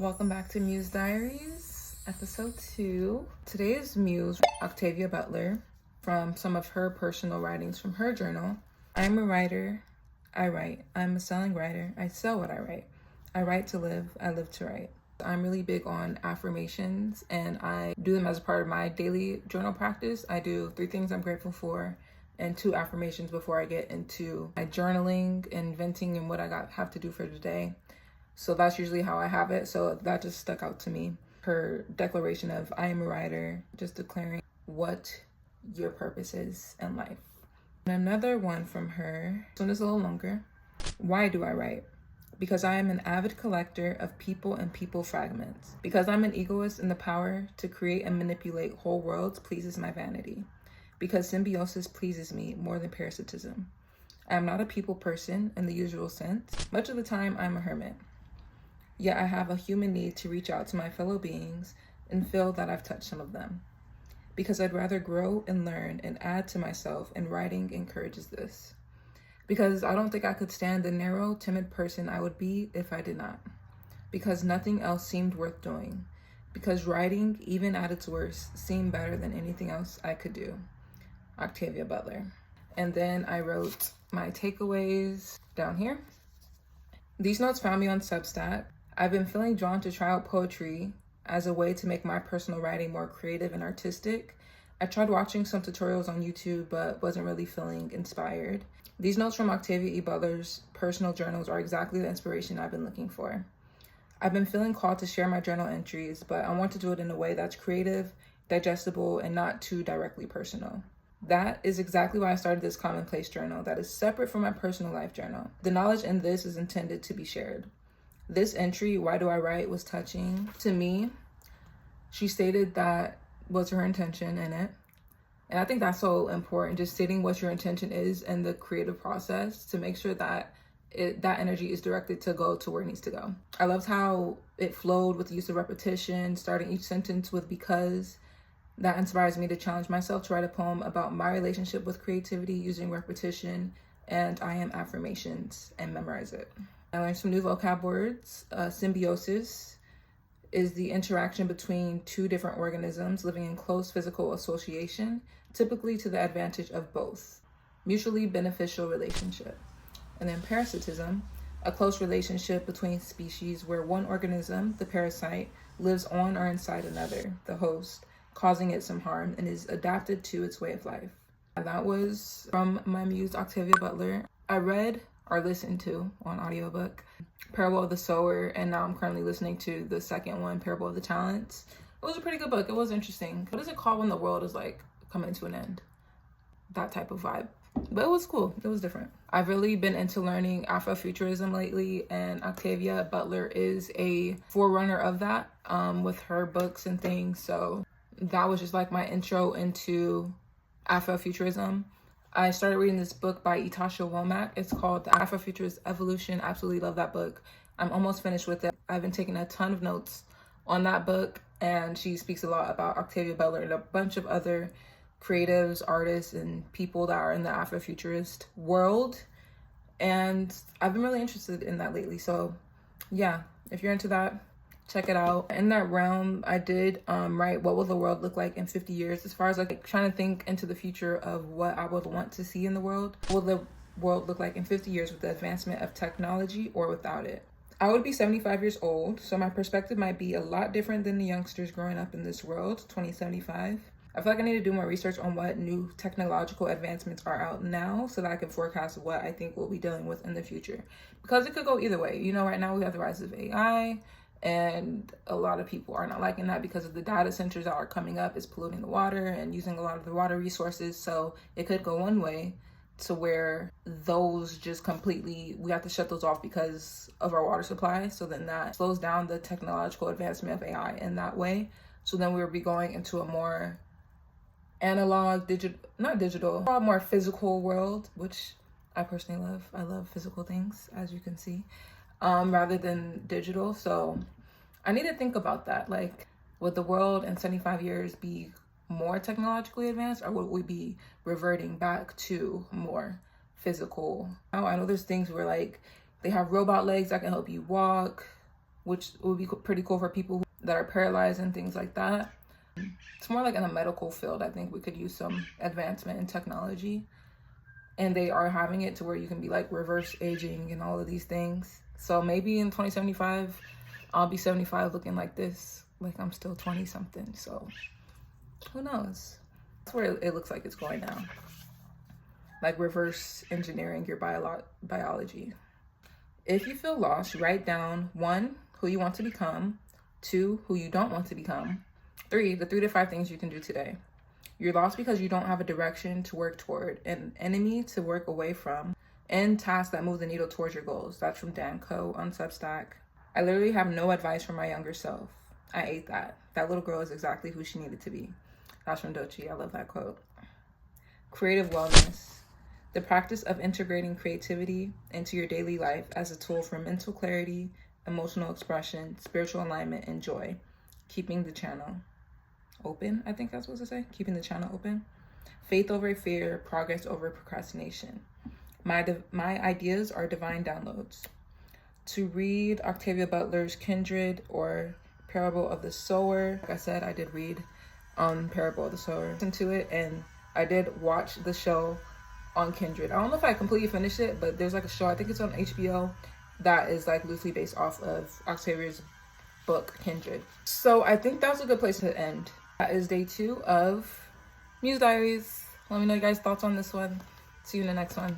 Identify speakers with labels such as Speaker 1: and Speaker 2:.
Speaker 1: Welcome back to Muse Diaries, episode 2. Today is Muse, Octavia Butler, from some of her personal writings from her journal. I'm a writer. I write. I'm a selling writer. I sell what I write. I write to live. I live to write. I'm really big on affirmations, and I do them as a part of my daily journal practice. I do 3 things I'm grateful for and 2 affirmations before I get into my journaling and venting and what I have to do for the day. So that's usually how I have it. So that just stuck out to me. Her declaration of I am a writer, just declaring what your purpose is in life. And another one from her, this one is a little longer. Why do I write? Because I am an avid collector of people and people fragments. Because I'm an egoist and the power to create and manipulate whole worlds pleases my vanity. Because symbiosis pleases me more than parasitism. I am not a people person in the usual sense. Much of the time, I'm a hermit. Yet I have a human need to reach out to my fellow beings and feel that I've touched some of them. Because I'd rather grow and learn and add to myself, and writing encourages this. Because I don't think I could stand the narrow, timid person I would be if I did not. Because nothing else seemed worth doing. Because writing, even at its worst, seemed better than anything else I could do. Octavia Butler. And then I wrote my takeaways down here. These notes found me on Substack. I've been feeling drawn to try out poetry as a way to make my personal writing more creative and artistic. I tried watching some tutorials on YouTube, but wasn't really feeling inspired. These notes from Octavia E. Butler's personal journals are exactly the inspiration I've been looking for. I've been feeling called to share my journal entries, but I want to do it in a way that's creative, digestible, and not too directly personal. That is exactly why I started this commonplace journal that is separate from my personal life journal. The knowledge in this is intended to be shared. This entry, Why Do I Write, was touching to me. She stated that was her intention in it. And I think that's so important, just stating what your intention is in the creative process to make sure that that energy is directed to go to where it needs to go. I loved how it flowed with the use of repetition, starting each sentence with because. That inspires me to challenge myself to write a poem about my relationship with creativity using repetition and I am affirmations and memorize it. I learned some new vocab words. Symbiosis is the interaction between 2 different organisms living in close physical association, typically to the advantage of both. Mutually beneficial relationship. And then parasitism, a close relationship between species where one organism, the parasite, lives on or inside another, the host, causing it some harm and is adapted to its way of life. And that was from my muse, Octavia Butler. I read or listened to on audiobook Parable of the Sower, and now I'm currently listening to the second one, Parable of the Talents. It was a pretty good book. It was interesting. What is it called when the world is like coming to an end? That type of vibe. But it was cool. It was different. I've really been into learning Afrofuturism lately, and Octavia Butler is a forerunner of that with her books and things. So that was just like my intro into Afrofuturism. I started reading this book by Itasha Womack. It's called The Afrofuturist Evolution. Absolutely love that book. I'm almost finished with it. I've been taking a ton of notes on that book, and she speaks a lot about Octavia Butler and a bunch of other creatives, artists, and people that are in the Afrofuturist world. And I've been really interested in that lately. So yeah, if you're into that, check it out. In that realm, I did write what will the world look like in 50 years, as far as like trying to think into the future of what I would want to see in the world. Will the world look like in 50 years with the advancement of technology or without it? I would be 75 years old, so my perspective might be a lot different than the youngsters growing up in this world, 2075. I feel like I need to do more research on what new technological advancements are out now so that I can forecast what I think we'll be dealing with in the future. Because it could go either way. You know, right now we have the rise of AI, and a lot of people are not liking that because of the data centers that are coming up is polluting the water and using a lot of the water resources. So it could go one way to where those just completely, we have to shut those off because of our water supply. So then that slows down the technological advancement of AI in that way. So then we'll be going into a more analog, more physical world, which I personally love. I love physical things, as you can see. Rather than digital. So I need to think about that. Like, would the world in 75 years be more technologically advanced, or would we be reverting back to more physical? I know there's things where like they have robot legs that can help you walk, which would be pretty cool for people that are paralyzed and things like that. It's more like in a medical field. I think we could use some advancement in technology, and they are having it to where you can be like reverse aging and all of these things. So maybe in 2075, I'll be 75 looking like this, like I'm still 20 something. So who knows? That's where it looks like it's going now. Like reverse engineering your biology. If you feel lost, write down 1, who you want to become, 2, who you don't want to become, 3, the 3 to 5 things you can do today. You're lost because you don't have a direction to work toward, an enemy to work away from, and tasks that move the needle towards your goals. That's from Dan Coe on Substack. I literally have no advice for my younger self. I ate that. That little girl is exactly who she needed to be. That's from Dochi. I love that quote. Creative wellness. The practice of integrating creativity into your daily life as a tool for mental clarity, emotional expression, spiritual alignment, and joy. Keeping the channel open, I think that's what to say. Keeping the channel open. Faith over fear, progress over procrastination. My ideas are divine downloads. To read Octavia Butler's Kindred or Parable of the Sower. Like I said, I did read Parable of the Sower. Listen to it, and I did watch the show on Kindred. I don't know if I completely finished it, but there's like a show, I think it's on HBO, that is like loosely based off of Octavia's book Kindred. So I think that's a good place to end. That is day 2 of Muse Diaries. Let me know you guys' thoughts on this one. See you in the next one.